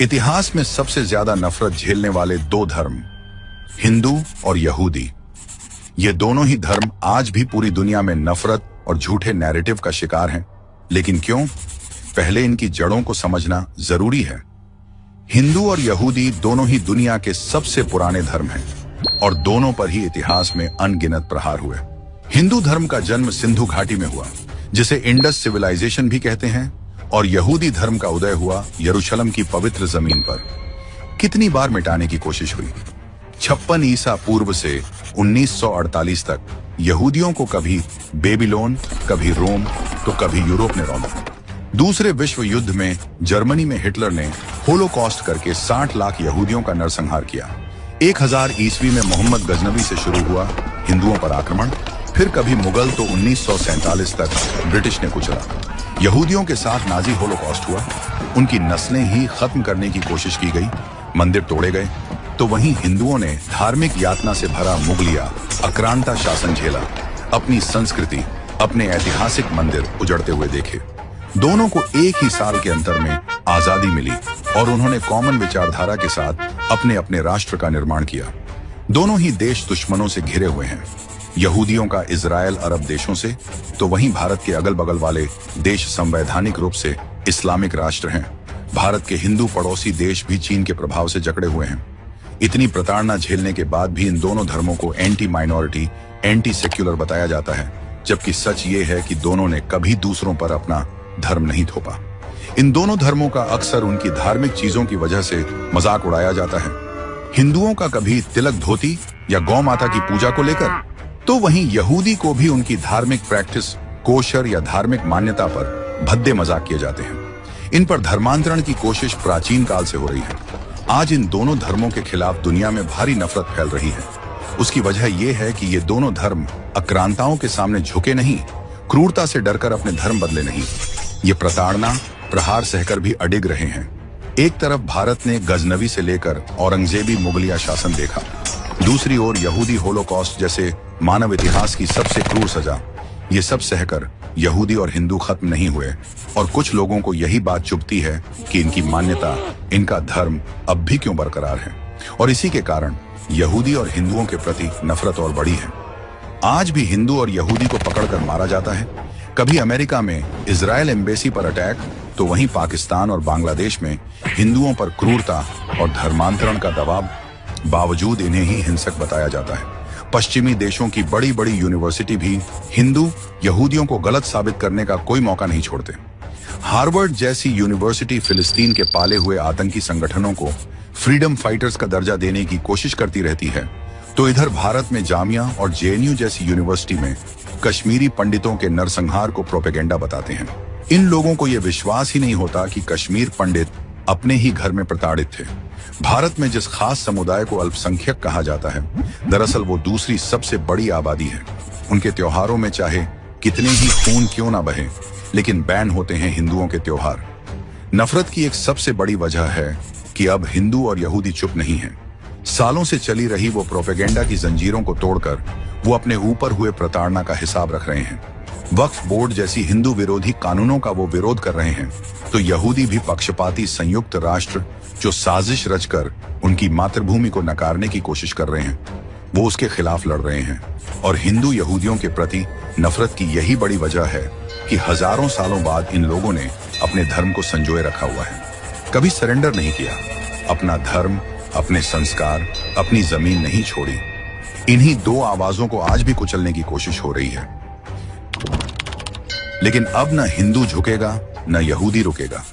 इतिहास में सबसे ज्यादा नफरत झेलने वाले दो धर्म, हिंदू और यहूदी। ये दोनों ही धर्म आज भी पूरी दुनिया में नफरत और झूठे नैरेटिव का शिकार हैं। लेकिन क्यों? पहले इनकी जड़ों को समझना जरूरी है। हिंदू और यहूदी दोनों ही दुनिया के सबसे पुराने धर्म हैं और दोनों पर ही इतिहास में अनगिनत प्रहार हुए। हिंदू धर्म का जन्म सिंधु घाटी में हुआ, जिसे इंडस सिविलाइजेशन भी कहते हैं, और यहूदी धर्म का उदय हुआ यरूशलेम की पवित्र जमीन पर। कितनी बार मिटाने की कोशिश हुई। 56 ईसा पूर्व से 1948 तक यहूदियों को कभी बेबीलोन, कभी रोम, तो कभी यूरोप ने रौंदा। दूसरे विश्व युद्ध में जर्मनी में हिटलर ने होलोकॉस्ट करके 60 लाख यहूदियों का नरसंहार किया। 1000 ईस्वी में मोहम्मद गजनवी से शुरू हुआ हिंदुओं पर आक्रमण। फिर कभी मुगल, तो 1947 तक ब्रिटिश ने कुचला। यहूदियों के साथ नाजी होलोकॉस्ट हुआ। उनकी नस्लें ही खत्म करने की कोशिश की गई, मंदिर तोड़े गए। तो वहीं हिंदुओं ने धार्मिक यातना से भरा मुगलिया आक्रांता शासन झेला। अपनी संस्कृति, अपने ऐतिहासिक मंदिर उजड़ते हुए देखे। दोनों को एक ही साल के अंतर में आजादी मिली और उन्होंने कॉमन विचारधारा के साथ अपने अपने राष्ट्र का निर्माण किया। दोनों ही देश दुश्मनों से घिरे हुए हैं, यहूदियों का इजराइल अरब देशों से, तो वहीं भारत के अगल बगल वाले देश संवैधानिक रूप से इस्लामिक राष्ट्र हैं। भारत के हिंदू पड़ोसी देश भी चीन के प्रभाव से जकड़े हुए हैं। इतनी प्रताड़ना झेलने के बाद भी इन दोनों धर्मों को एंटी माइनॉरिटी, एंटी सेक्युलर बताया जाता है, जबकि सच ये है कि दोनों ने कभी दूसरों पर अपना धर्म नहीं थोपा। इन दोनों धर्मों का अक्सर उनकी धार्मिक चीजों की वजह से मजाक उड़ाया जाता है। हिंदुओं का कभी तिलक धोती या गौ माता की पूजा को लेकर, तो वहीं यहूदी को भी उनकी धार्मिक प्रैक्टिस, कोशर या धार्मिक मान्यता पर भद्दे मजाक किए जाते हैं। इन पर धर्मांतरण की कोशिश प्राचीन काल से हो रही है। आज इन दोनों धर्मों के खिलाफ दुनिया में भारी नफरत फैल रही है। उसकी वजह यह है कि ये दोनों धर्म आक्रांताओं के सामने झुके नहीं, क्रूरता से डरकर अपने धर्म बदले नहीं। ये प्रताड़ना, प्रहार सहकर भी अडिग रहे हैं। एक तरफ भारत ने गजनवी से लेकर औरंगजेबी मुगलिया शासन देखा, दूसरी ओर यहूदी होलोकॉस्ट जैसे मानव इतिहास की सबसे क्रूर सजा। ये सब सहकर यहूदी और हिंदू खत्म नहीं हुए, और कुछ लोगों को यही बात चुभती है कि इनकी मान्यता, इनका धर्म अब भी क्यों बरकरार है, और इसी के कारण यहूदी और हिंदुओं के प्रति नफरत और बढ़ी है। आज भी हिंदू और यहूदी को पकड़कर मारा जाता है। कभी अमेरिका में इजराइल एम्बेसी पर अटैक, तो वहीं पाकिस्तान और बांग्लादेश में हिंदुओं पर क्रूरता और धर्मांतरण का दबाव। बावजूद इन्हें ही हिंसक बताया जाता है। पश्चिमी देशों की बड़ी बड़ी यूनिवर्सिटी भी हिंदू यहूदियों को गलत साबित करने का कोई मौका नहीं छोड़ते। हार्वर्ड जैसी यूनिवर्सिटी फिलिस्तीन के पाले हुए आतंकी संगठनों को फ्रीडम फाइटर्स का दर्जा देने की कोशिश करती रहती है, तो इधर भारत में जामिया और जेएनयू जैसी यूनिवर्सिटी में कश्मीरी पंडितों के नरसंहार को प्रोपेगेंडा बताते हैं। इन लोगों को यह विश्वास ही नहीं होता कि कश्मीर पंडित अपने ही घर में प्रताड़ित थे। भारत में जिस खास समुदाय को अल्पसंख्यक कहा जाता है, दरअसल वो दूसरी सबसे बड़ी आबादी है। उनके त्योहारों में चाहे कितने ही खून क्यों ना बहे, लेकिन बैन होते हैं हिंदुओं के त्योहार। नफरत की एक सबसे बड़ी वजह है कि अब हिंदू और यहूदी चुप नहीं हैं। सालों से चली रही वो प्रोपेगेंडा की जंजीरों को तोड़कर वो अपने ऊपर हुए प्रताड़ना का हिसाब रख रहे हैं। वक्फ बोर्ड जैसी हिंदू विरोधी कानूनों का वो विरोध कर रहे हैं, तो यहूदी भी पक्षपाती संयुक्त राष्ट्र जो साजिश रचकर उनकी मातृभूमि को नकारने की कोशिश कर रहे हैं, वो उसके खिलाफ लड़ रहे हैं। और हिंदू यहूदियों के प्रति नफरत की यही बड़ी वजह है कि हजारों सालों बाद इन लोगों ने अपने धर्म को संजोए रखा हुआ है, कभी सरेंडर नहीं किया। अपना धर्म, अपने संस्कार, अपनी जमीन नहीं छोड़ी। इन्हीं दो आवाजों को आज भी कुचलने की कोशिश हो रही है। लेकिन अब न हिंदू झुकेगा, न यहूदी रुकेगा।